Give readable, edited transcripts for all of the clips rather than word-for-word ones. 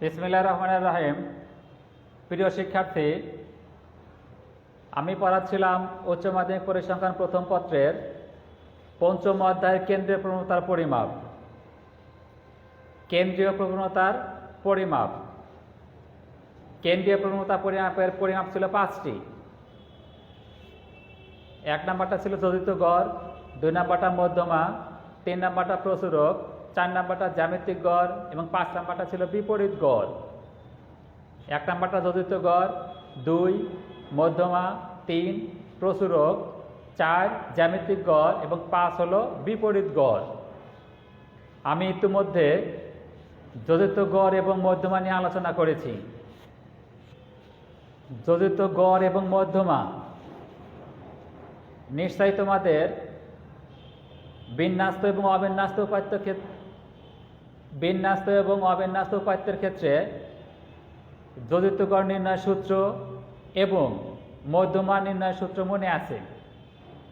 বিসমিল্লাহির রহমানির রহিম। প্রিয় শিক্ষার্থী, আমি পড়াচ্ছিলাম উচ্চ মাধ্যমিক পরিসংখ্যান প্রথম পত্রের পঞ্চম অধ্যায়ের কেন্দ্রীয় প্রবণতার পরিমাপ। কেন্দ্রীয় প্রবণতার পরিমাপ কেন্দ্রীয় প্রবণতা পরিমাপের পরিমাপ ছিল 5টি। 1 নাম্বারটা ছিল যোজিত গড়, 2 নাম্বারটা মধ্যমা, 3 নাম্বারটা প্রচুরক, 4 নাম্বারটা জ্যামিতিক গড় এবং 5 নাম্বারটা ছিল বিপরীত গড়। 1 নাম্বারটা যোজিত গড়, 2 মধ্যমা, 3 প্রচুরক, 4 জ্যামিতিক গড় এবং 5 হলো বিপরীত গড়। আমি ইতিমধ্যে যোজিত গড় এবং মধ্যমা নিয়ে আলোচনা করেছি। যোজিত গড় এবং মধ্যমা নিশ্চয়ই তোমাদের বিন্যস্ত এবং অবিন্যস্ত উপাত্তের ক্ষেত্রে যোজিত গড় নির্ণয় সূত্র এবং মধ্যমা নির্ণয় সূত্র মনে আছে।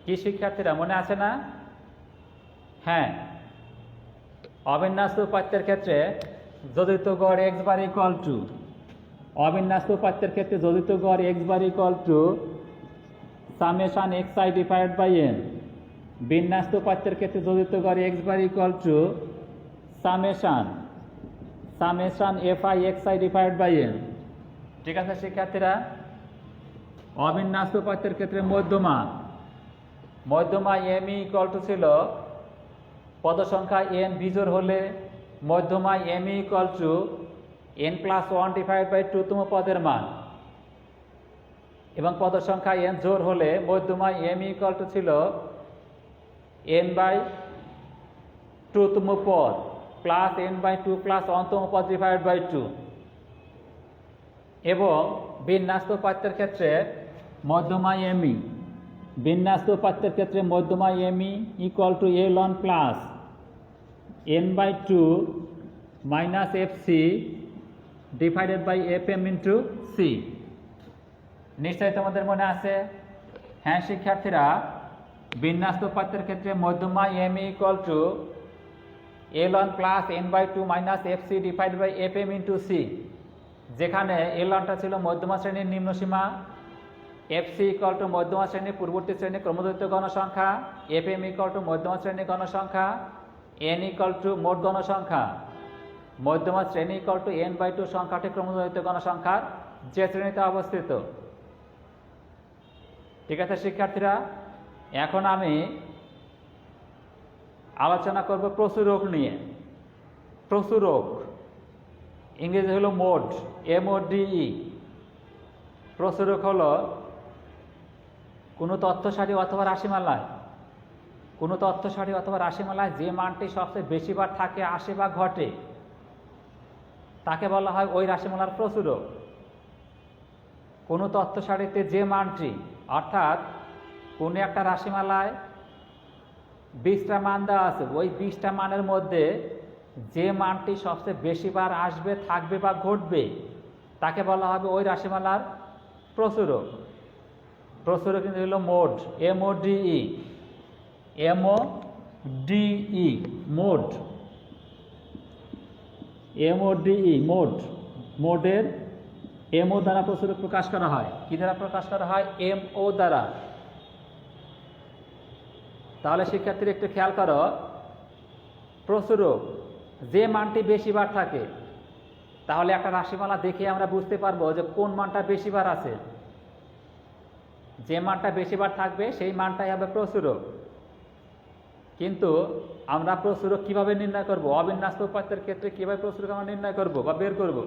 কি শিক্ষার্থীরা, মনে আছে না? হ্যাঁ, অবিন্যস্ত উপাত্তের ক্ষেত্রে যোজিত গড় x বার ইকুয়াল টু, অবিন্যস্ত উপাত্তের ক্ষেত্রে যোজিত গড় x bar equal to summation xi divide by n। বিন্যস্ত উপাত্তের ক্ষেত্রে যোজিত গড় x bar equal to summation fi xi divide by n। ঠিক আছে শিক্ষার্থীরা? অবিন্যস্ত উপাত্তের ক্ষেত্রে মধ্যমা m ইকুয়াল টু ছিল পদ সংখ্যা n বিজোড় হলে মধ্যমা m equal to n+1 divide by 2তম পদের মান, এবং পদ সংখ্যা n জোড় হলে মধ্যমা m ইকুয়াল টু ছিল n/2তম পদ প্লাস n/2 প্লাস 1তম পদ ডিভাইড বাই 2। এবং বিন্যস্ত উপাত্তের ক্ষেত্রে মধ্যমা mi, বিন্যস্ত উপাত্তের ক্ষেত্রে মধ্যমা mi equal to l1 plus n/2 minus fc divided by fm into c। নিশ্চয়ই তোমাদের মনে আছে? হ্যাঁ শিক্ষার্থীরা, বিন্যস্ত উপাত্তের ক্ষেত্রে মধ্যমা m equal to l1 plus n/2 minus fc divided by fm into c, যেখানে l1টা ছিল মধ্যমা শ্রেণীর নিম্নসীমা, fc ইকুয়াল টু মধ্যমা শ্রেণীর পূর্ববর্তী শ্রেণীর ক্রমযুক্ত গণসংখ্যা, fm ইকুয়াল টু মধ্যমা শ্রেণীর গণসংখ্যা, n ইকুয়াল টু মোট গণসংখ্যা। মধ্যমা শ্রেণী ইকুয়াল টু n/2 সংখ্যাটি ক্রমযুক্ত গণসংখ্যার যে শ্রেণীতে অবস্থিত। ঠিক আছে শিক্ষার্থীরা? এখন আমি আলোচনা করব প্রচুরক নিয়ে। প্রচুরক ইংরেজি হলো মোড, MODE। প্রচুরক হলো কোনো তথ্য সারি অথবা রাশিমালায় যে মানটি সবচেয়ে বেশিবার থাকে, আসে বা ঘটে, তাকে বলা হয় ওই রাশিমালার প্রচুরক। কোনো তথ্য সারিতে যে মানটি, অর্থাৎ কোনো একটা রাশিমালায় 20টা মান দেওয়া আছে, ওই 20টা মানের মধ্যে যে মানটি সবচেয়ে বেশিবার আসবে, থাকবে বা ঘটবে, তাকে বলা হবে ওই রাশিমালার প্রচুরক। প্রচুরক কিন্তু হলো মোড, MODE। Mode, mode. মোডের MO দ্বারা প্রচুরক প্রকাশ করা হয়। কি দ্বারা প্রকাশ করা হয়? MO দ্বারা। তাহলে শিক্ষার্থীরা একটু খেয়াল করো, প্রচুরক যে মানটি বেশিবার থাকে, তাহলে একটা রাশিমালা দেখে আমরা বুঝতে পারবো যে কোন মানটা বেশিবার আছে। যে মানটা বেশিবার থাকবে সেই মানটাই হবে প্রচুরক। কিন্তু আমরা প্রচুরক কিভাবে নির্ণয় করব? অবিন্যস্ত উপাত্তের ক্ষেত্রে কিভাবে প্রচুরক আমরা নির্ণয় করব বা বের করব?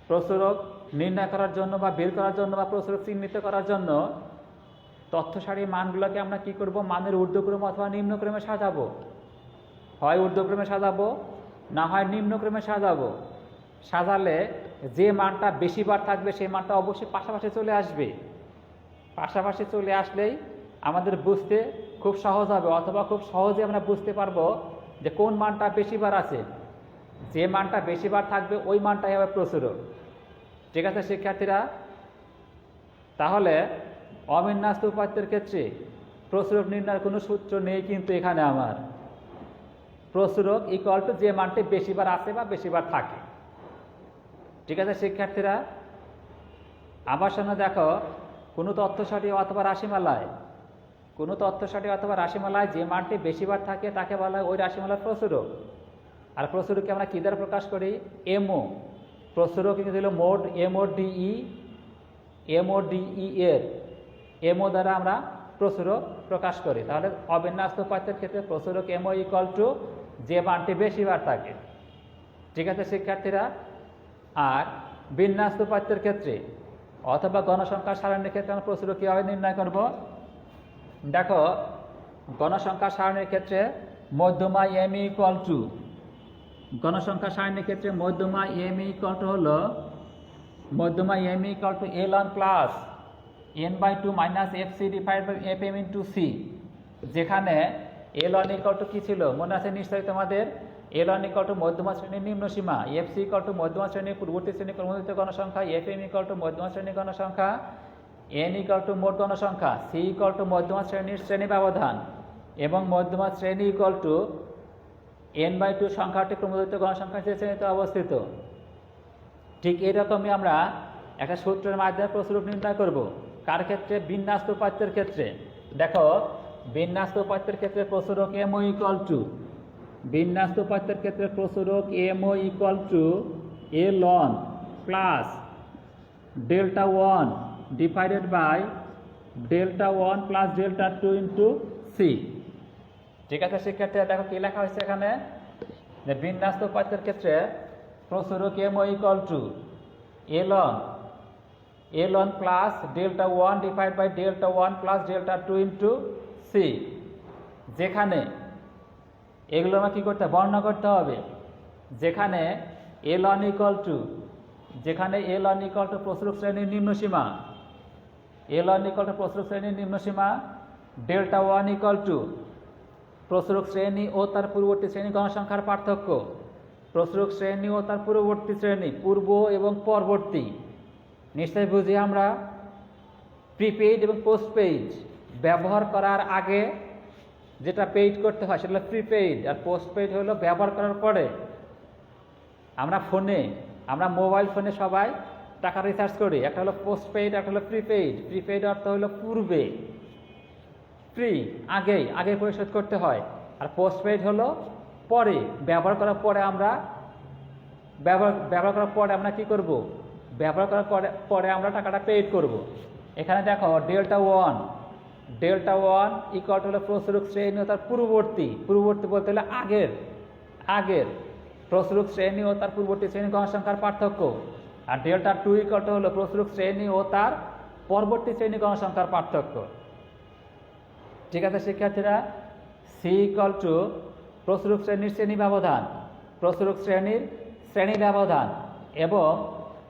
প্রচুরক নির্ণয় করার জন্য বা বের করার জন্য বা প্রচুরক চিহ্নিত করার জন্য তথ্য সারির মানগুলোকে আমরা কি করব? মানের ঊর্ধ্বক্রমে অথবা নিম্নক্রমে সাজাবো। হয় ঊর্ধ্বক্রমে সাজাবো, না হয় নিম্নক্রমে সাজাবো। সাজালে যে মানটা বেশিবার থাকবে সেই মানটা অবশ্যই পাশাপাশি চলে আসবে। পাশাপাশি চলে আসলেই আমাদের বুঝতে খুব সহজ হবে, অথবা খুব সহজে আমরা বুঝতে পারবো যে কোন মানটা বেশিবার আছে। যে মানটা বেশিবার থাকবে ওই মানটাই হবে প্রচুরক। ঠিক আছে শিক্ষার্থীরা? তাহলে অবিন্যস্ত উপাত্তের ক্ষেত্রে প্রচুরক নির্ণয়ের কোনো সূত্র নেই, কিন্তু এখানে আমার প্রচুরক ইকুয়াল টু যে মানটি বেশিবার আছে বা বেশিবার থাকে। ঠিক আছে শিক্ষার্থীরা, আমার সামনে দেখো কোনো তথ্য সারি অথবা রাশিমালায় যে মানটি বেশিবার থাকে তাকে বলা হয় ওই রাশিমালার প্রচুরক। আর প্রচুরককে আমরা কী দ্বারা প্রকাশ করি? এমও। প্রচুরক কিন্তু হলো মোড এমও ডিই এর এমও দ্বারা আমরা প্রচুরক প্রকাশ করি। তাহলে অবিন্যস্ত উপাত্তের ক্ষেত্রে প্রচুরক এমও ইকুয়াল টু যে মানটি বেশিবার থাকে। ঠিক আছে শিক্ষার্থীরা, আর বিন্যস্ত উপাত্তের ক্ষেত্রে অথবা গণসংখ্যা সারণীর ক্ষেত্রে আমরা প্রচুরক কীভাবে নির্ণয় করব? দেখো, গণসংখ্যা সারণীর ক্ষেত্রে মধ্যমা এম ইকুয়াল টু মধ্যমা M equal to L1 plus n/2 minus FC divide by FM into C, যেখানে L1 ইকুয়াল টু কী ছিল মনে আছে নিশ্চয়ই তোমাদের? L1 ইকুয়াল টু মধ্যমা শ্রেণীর নিম্ন সীমা, FC ইকুয়াল টু মধ্যমা শ্রেণীর পূর্ববর্তী শ্রেণীর ক্রমযুক্ত গণসংখ্যা, FM ইকুয়াল টু মধ্যমা শ্রেণীর গণসংখ্যা, n ইকুয়াল টু মোট গণসংখ্যা, C ইকুয়াল টু মধ্যমা শ্রেণীর শ্রেণী ব্যবধান এবং মধ্যমা শ্রেণী ইকুয়াল টু n/2 সংখ্যাটি ক্রমযুক্ত গণসংখ্যা যে শ্রেণীতে অবস্থিত। ঠিক এরকমই আমরা একটা সূত্রের মাধ্যমে প্রচুরক নির্ণয় করব। কার ক্ষেত্রে? বিন্যস্ত উপাত্তের ক্ষেত্রে। দেখো, বিন্যস্ত উপাত্তের ক্ষেত্রে প্রচুরক MO equal to L1 plus delta 1 divided by delta 1 plus delta 2 into C. ঠিক আছে শিক্ষার্থীরা, দেখো কি লেখা হয়েছে এখানে, যে বিন্যস্ত উপাত্তের ক্ষেত্রে প্রচুরক MO equal to L1 plus delta 1 divide by delta 1 plus delta 2 into C, যেখানে এগুলো আমরা কী করতে বর্ণনা করতে হবে। যেখানে L1 ইকুয়াল টু প্রচুরক শ্রেণীর নিম্ন সীমা, ডেল্টা 1 ইকুয়াল টু প্রচুরক শ্রেণী ও তার পূর্ববর্তী শ্রেণী গণসংখ্যার পার্থক্য। প্রচুরক শ্রেণী ও তার পূর্ববর্তী শ্রেণী, পূর্ব এবং পরবর্তী নিশ্চয়ই বুঝি আমরা। প্রিপেইড এবং পোস্টপেইড ব্যবহার করার আগে যেটা পেইড করতে হয় সেটা হলো প্রিপেইড, আর পোস্টপেইড হলো ব্যবহার করার পরে। আমরা মোবাইল ফোনে সবাই টাকা রিচার্জ করি, একটা হলো পোস্টপেইড, একটা হলো প্রিপেইড। প্রিপেইড অর্থ হলো পূর্বে, আগে পরিশোধ করতে হয়, আর পোস্টপেইড হলো পরে, ব্যবহার করার পরে আমরা কি করব? ব্যবহার করার পরে আমরা টাকাটা পেইড করব। এখানে দেখো ডেল্টা 1 ইকুয়াল টু হলো প্রচুরক শ্রেণী ও তার পূর্ববর্তী বলতে হলে আগের প্রচুরক শ্রেণী ও তার পূর্ববর্তী শ্রেণী গণসংখ্যার পার্থক্য, আর ডেল্টা 2 ইকুয়াল টু হলো প্রচুরক শ্রেণী ও তার পরবর্তী শ্রেণী গণসংখ্যার পার্থক্য। ঠিক আছে শিক্ষার্থীরা, সি ইকুয়াল টু প্রচুরক শ্রেণীর শ্রেণী ব্যবধান এবং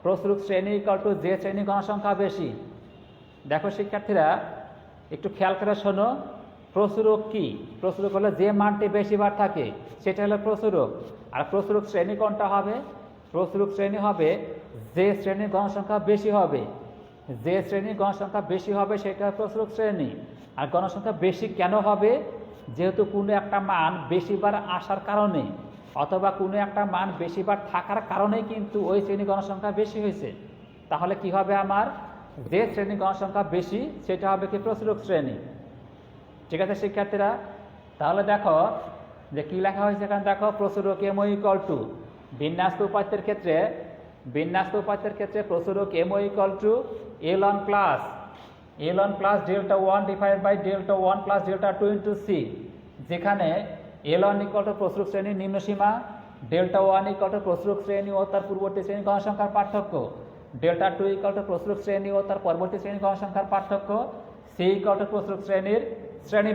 প্রচুরক শ্রেণী ইকুয়াল টু যে শ্রেণী গণসংখ্যা বেশি। দেখো শিক্ষার্থীরা, একটু খেয়াল করে শোনো, প্রচুরক কি? প্রচুরক হলো যে মানটি বেশিবার থাকে সেটা হলো প্রচুরক। আর প্রচুরক শ্রেণী কোনটা হবে? প্রচুরক শ্রেণী হবে যে শ্রেণীর গণসংখ্যা বেশি হবে, সেটা প্রচুরক শ্রেণী। আর গণসংখ্যা বেশি কেন হবে? যেহেতু কোনো একটা মান বেশিবার আসার কারণে অথবা কোনো একটা মান বেশিবার থাকার কারণেই কিন্তু ওই শ্রেণী গণসংখ্যা বেশি হয়েছে। তাহলে কি হবে? আমার যে শ্রেণী গণসংখ্যা বেশি সেটা হবে কি? প্রচুরক শ্রেণী। ঠিক আছে শিক্ষার্থীরা, তাহলে দেখো যে কি লেখা হয়েছে এখানে। দেখো, প্রচুরক এমও ইকুয়াল টু বিন্যস্ত উপাত্তের ক্ষেত্রে প্রচুরক MO equal to L1 plus delta 1 divide by delta 1 plus delta 2 into C, যেখানে L1 ইকুয়াল টু প্রচুরক শ্রেণীর নিম্ন সীমা, ডেল্টা 1 ইকুয়াল টু প্রচুরক শ্রেণী ও তার পূর্ববর্তী শ্রেণী গণসংখ্যার পার্থক্য, ডেল্টা 2 ইকুয়াল টু প্রচুরক শ্রেণী ও তার পরবর্তী শ্রেণী গণসংখ্যার পার্থক্য, সি ইকুয়াল টু প্রচুরক শ্রেণীর শ্রেণী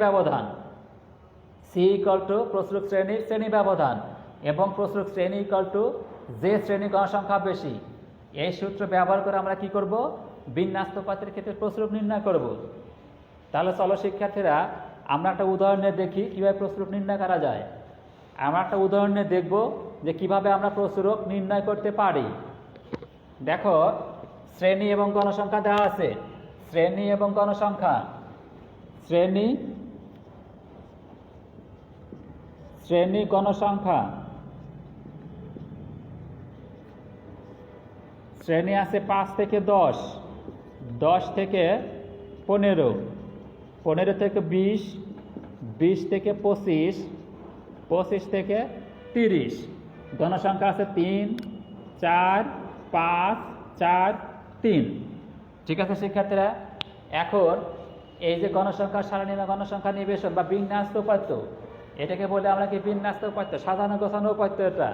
ব্যবধান এবং প্রচুরক শ্রেণী ইকুয়াল টু যে শ্রেণী গণসংখ্যা বেশি। এই সূত্র ব্যবহার করে আমরা কি করব? বিন্যস্ত উপাত্তের ক্ষেত্রে প্রচুরক নির্ণয় করব। তাহলে চলো শিক্ষার্থীরা, আমরা একটা উদাহরণে দেখি কিভাবে প্রচুরক নির্ণয় করা যায়। আমরা একটা উদাহরণে দেখব যে কিভাবে আমরা প্রচুরক নির্ণয় করতে পারি। দেখো, শ্রেণী এবং গণসংখ্যা দেওয়া আছে। শ্রেণী গণসংখ্যা শ্রেণী আছে 5 থেকে 10, 10 থেকে 15, 15 থেকে 20, 20 থেকে 25, 25 থেকে 30। গণসংখ্যা আছে 3, 4, 5, 4, 3। ঠিক আছে শিক্ষার্থীরা, এখন এই যে গণসংখ্যা সারণী বা গণসংখ্যা নিবেশন বা বিন্যাস্ত উপাত্ত, এটাকে বলে আমরা কি বিন্যাস্ত উপাত্ত, সাজানো গোছানো উপাত্ত এটা।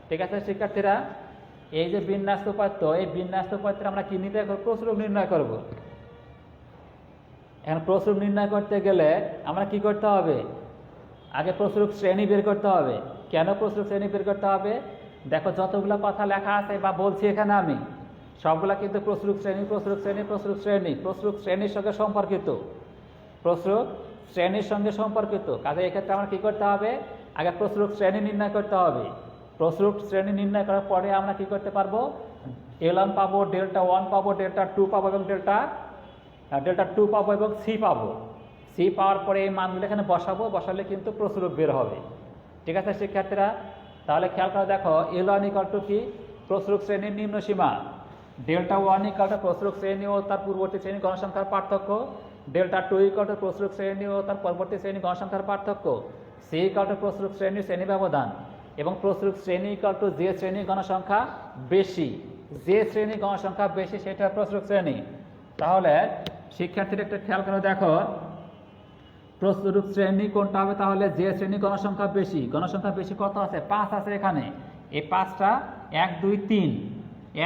ঠিক আছে শিক্ষার্থীরা, এই যে বিন্যাস্ত উপাত্ত, এই বিন্যাস্ত উপাত্তে আমরা কি নির্ণয় করব? প্রসরূপ নির্ণয় করব। এখন প্রসরূপ নির্ণয় করতে গেলে আমরা কি করতে হবে? আগে প্রসরূপ শ্রেণী বের করতে হবে। কেন প্রসরূপ শ্রেণী বের করতে হবে? দেখো যতগুলো কথা লেখা আছে বা বলছি এখানে আমি, সবগুলা কিন্তু প্রসরূপ শ্রেণী, প্রসরূপ শ্রেণী, প্রসরূপ শ্রেণী, প্রসরূপ শ্রেণীর সঙ্গে সম্পর্কিত, প্রসরূপ শ্রেণীর সঙ্গে সম্পর্কিত। কাজে এক্ষেত্রে আমরা কি করতে হবে? আগে প্রসরূপ শ্রেণী নির্ণয় করতে হবে। প্রসরূপ শ্রেণী নির্ণয় করার পরে আমরা কি করতে পারবো? L1 পাবো, ডেল্টা 1 পাবো, ডেল্টা 2 পাবো এবং ডেল্টা 2 পাবো এবং সি পাবো। সি পাওয়ার পরে এই মানগুলো এখানে বসাবো, বসালে কিন্তু প্রসরূপ বের হবে। ঠিক আছে শিক্ষার্থীরা, তাহলে খেয়াল করে দেখো, L1 ইকুয়াল টু কি? প্রসরূপ শ্রেণীর নিম্ন সীমা। ডেল্টা 1 ইকুয়াল টু প্রসরূপ শ্রেণী ও তার পূর্ববর্তী শ্রেণী গণসংখ্যার পার্থক্য। ডেল্টা 2 ইকুয়াল টু প্রসরূপ শ্রেণী ও তার পরবর্তী শ্রেণী গণসংখ্যার পার্থক্য। সি ইকুয়াল টু প্রসরূপ শ্রেণীর শ্রেণী ব্যবধান। এবং প্রসরূপ শ্রেণী ইকুয়াল টু যে শ্রেণী গণসংখ্যা বেশি, যে শ্রেণী গণসংখ্যা বেশি সেটা প্রসরূপ শ্রেণী। তাহলে শিক্ষার্থীরা একটা খেয়াল করে দেখো, প্রসরূপ শ্রেণী কোনটা হবে? তাহলে যে শ্রেণী গণসংখ্যা বেশি। গণসংখ্যা বেশি কত আছে? 5 আছে এখানে। এই 5টা 1, 2, 3,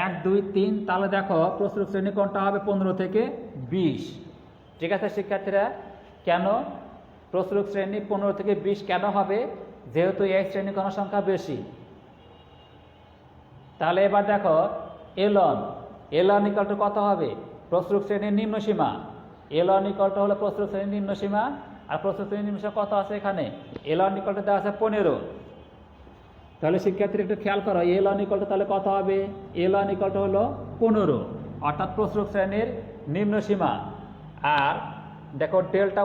1, 2, 3। তাহলে দেখো প্রসরূপ শ্রেণী কোনটা হবে? 15 থেকে 20। ঠিক আছে শিক্ষার্থীরা, কেন প্রসরূপ শ্রেণী 15 থেকে 20 কেন হবে? যেহেতু এই শ্রেণী গণসংখ্যা বেশি। তাহলে এবার দেখো L1 ইকুয়াল টু কত হবে? প্রসরূপ শ্রেণীর নিম্ন সীমা। L1 ইকুয়াল টু হলো প্রসরূপ শ্রেণীর নিম্ন সীমা। আর প্রসরূপ শ্রেণীর নিম্ন সীমা কত আছে এখানে? L1 ইকুয়াল টু দেওয়া আছে 15। তাহলে শিক্ষার্থীরা একটু খেয়াল করো, L1 ইকুয়াল টু তাহলে কত হবে? L1 ইকুয়াল টু হলো 15, অর্থাৎ প্রসরূপ শ্রেণীর নিম্ন সীমা। আর দেখো ডেল্টা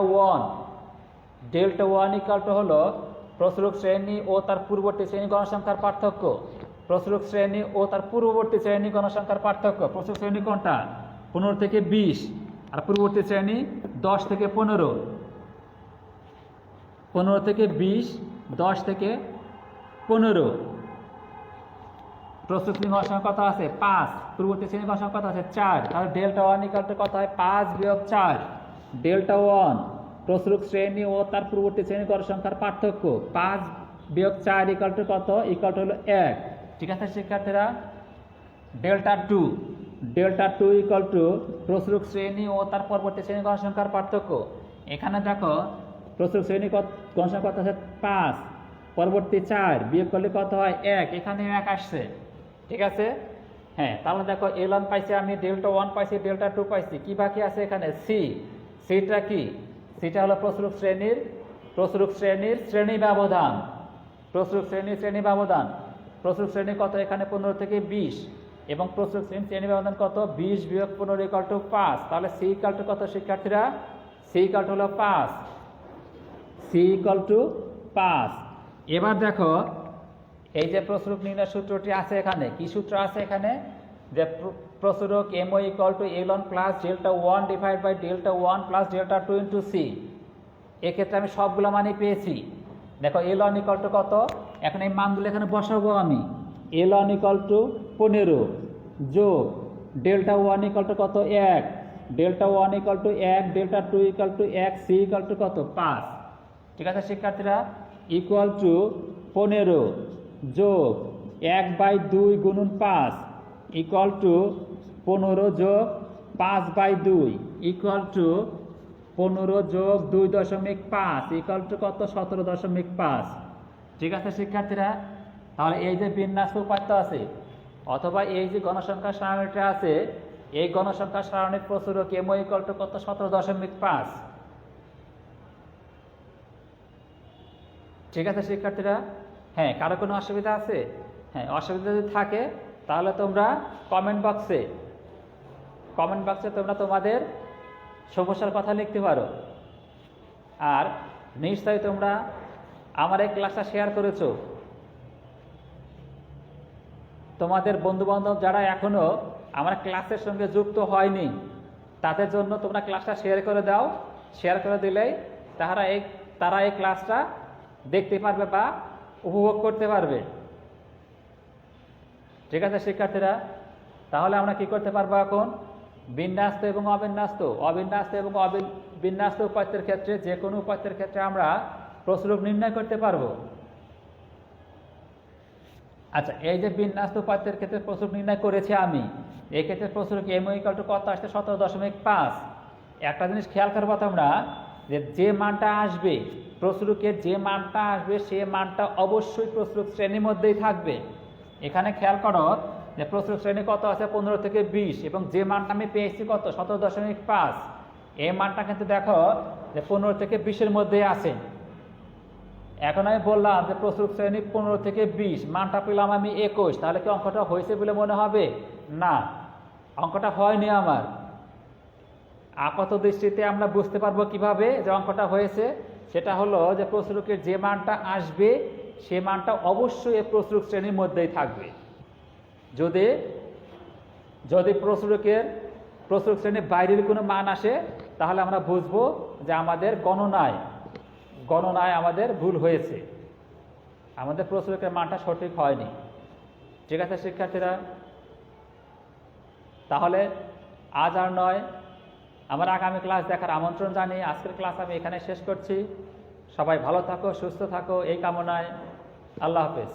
1 ইকুয়াল টু হলো প্রসরূপ শ্রেণী ও তার পূর্ববর্তী শ্রেণী গণসংখ্যার পার্থক্য। প্রসরূপ শ্রেণী ও তার পূর্ববর্তী শ্রেণী গণসংখ্যার পার্থক্য। প্রসরূপ শ্রেণী কোনটা? 15 থেকে 20, আর পূর্ববর্তী শ্রেণী 10 থেকে 15। 15 থেকে 20, 10 থেকে 15। প্রসরূপ শ্রেণী গণসংখ্যা কত আছে? 5। পূর্ববর্তী শ্রেণী গণসংখ্যা কত আছে? 4। তাহলে ডেল্টা 1 ইকুয়াল টু কত হয়? 5 বিয়োগ 4। ডেল্টা 1 প্রসরূপ শ্রেণী ও তার পূর্ববর্তী শ্রেণী গণসংখ্যার পার্থক্য। 5 বিয়োগ 4 ইকুয়াল টু কত? ইকুয়াল টু হলো 1। ঠিক আছে শিক্ষার্থীরা, ডেল্টা 2 ইকুয়াল টু প্রসরূপ শ্রেণী ও তার পরবর্তী শ্রেণী গণসংখ্যার পার্থক্য। এখানে দেখো প্রসরূপ শ্রেণী গণসংখ্যা কত আছে? 5, পরবর্তী 4, বিয়োগ করলে কত হয়? 1। এখানে 1 আসছে। ঠিক আছে, হ্যাঁ। তাহলে দেখো L1 পাইছি আমি, ডেল্টা 1 পাইছি, ডেল্টা 2 পাইছি। কি বাকি আছে এখানে? সি। সিটা কি? সিটা হলো প্রসরূপ শ্রেণীর শ্রেণী ব্যবধান। প্রসরূপ শ্রেণী ব্যবধান। প্রসরূপ শ্রেণী কত এখানে? 15 থেকে 20। এবং প্রসরূপ শ্রেণী ব্যবধান কত? 20 বিয়োগ 15 ইকুয়াল টু 5। তাহলে সি ইকুয়াল টু কত শিক্ষার্থীরা? সি ইকুয়াল টু হলো 5। C equal to 5। এবার দেখো এই যে প্রসরূপ নির্ণয় সূত্রটি আছে এখানে, কি সূত্র আছে এখানে? যে প্রসরক MO equal to L1 plus delta 1 divide by delta 1 plus delta 2 into C. এক্ষেত্রে আমি সবগুলো মানই পেয়েছি। দেখো L1 ইকুয়াল টু কত? এখন এই মানগুলো এখানে বসাবো আমি। L1 ইকুয়াল টু 15 যোগ ডেল্টা 1 ইকুয়াল টু কত? 1। Delta 1 equal to 1, delta 2 equal to 1, C equal to কত? 5। ঠিক আছে শিক্ষার্থীরা, ইকুয়াল টু 15 যোগ 1/2 গুণন 5 ইকুয়াল টু 15 যোগ 5/2 ইকুয়াল টু 15 যোগ 2.5 ইকুয়াল টু কত? 17.5। ঠিক আছে শিক্ষার্থীরা, তাহলে এই যে বিন্যাস উপাত্ত আছে অথবা এই যে গণসংখ্যা সারণীটা আছে, এই গণসংখ্যা সারণীর প্রচুরক MO ইকুয়াল টু কত? 17.5। ঠিক আছে শিক্ষার্থীরা, হ্যাঁ। কারো কোনো অসুবিধা আছে? হ্যাঁ, অসুবিধা যদি থাকে তাহলে তোমরা কমেন্ট বক্সে তোমরা তোমাদের সমস্যার কথা লিখতে পারো। আর নিশ্চয়ই তোমরা আমার এই ক্লাসটা শেয়ার করেছো, তোমাদের বন্ধুবান্ধব যারা এখনো আমার ক্লাসের সঙ্গে যুক্ত হয়নি, তাদের জন্য তোমরা ক্লাসটা শেয়ার করে দাও। শেয়ার করে দিলেই তারা এই ক্লাসটা দেখতে পারবে বা উপভোগ করতে পারবে। ঠিক আছে শিক্ষার্থীরা, তাহলে আমরা কি করতে পারবো এখন? বিন্যস্ত এবং অবিন্যস্ত, অবিন্যস্ত এবং বিন্যস্ত উপাত্তের ক্ষেত্রে যে কোনো উপাত্তের ক্ষেত্রে আমরা প্রসরূপ নির্ণয় করতে পারবো। আচ্ছা, এই যে বিন্যস্ত উপাত্তের ক্ষেত্রে প্রসরূপ নির্ণয় করেছি আমি, এই ক্ষেত্রে প্রসরূপ m = কত আসছে? 17.5। একটা জিনিস খেয়াল করবো তোমরা, যে মানটা আসবে প্রসরূপের, যে মানটা আসবে সে মানটা অবশ্যই প্রসরূপ শ্রেণীর মধ্যেই থাকবে। এখানে খেয়াল করো যে প্রসরূপ শ্রেণী কত আছে? 15 থেকে 20, এবং যে মানটা আমি পেয়েছি কত? 17.5। এই মানটা কিন্তু দেখো যে 15 থেকে 20-এর মধ্যেই আছে। এখন আমি বললাম যে প্রসরূপ শ্রেণী 15 থেকে 20, মানটা পেলাম আমি 21, তাহলে কি অঙ্কটা হয়েছে বলে মনে হবে? না, অঙ্কটা হয়নি আমার। আপাত দৃষ্টিতে আমরা বুঝতে পারবো কিভাবে যে অঙ্কটা হয়েছে? সেটা হলো যে প্রসরূপের যে মানটা আসবে সে মানটা অবশ্যই এই প্রসরূপ শ্রেণীর মধ্যেই থাকবে। যদি প্রসরূপ শ্রেণীর বাইরের কোনো মান আসে, তাহলে আমরা বুঝবো যে আমাদের গণনায় আমাদের ভুল হয়েছে, আমাদের প্রসরূপের মানটা সঠিক হয়নি। ঠিক আছে শিক্ষার্থীরা, তাহলে আজ আর নয়, আমার আগামী ক্লাস দেখার আমন্ত্রণ জানিয়ে আজকের ক্লাস আমি এখানে শেষ করছি। সবাই ভালো থাকো, সুস্থ থাকো এই কামনায়। আল্লাহ হাফেজ।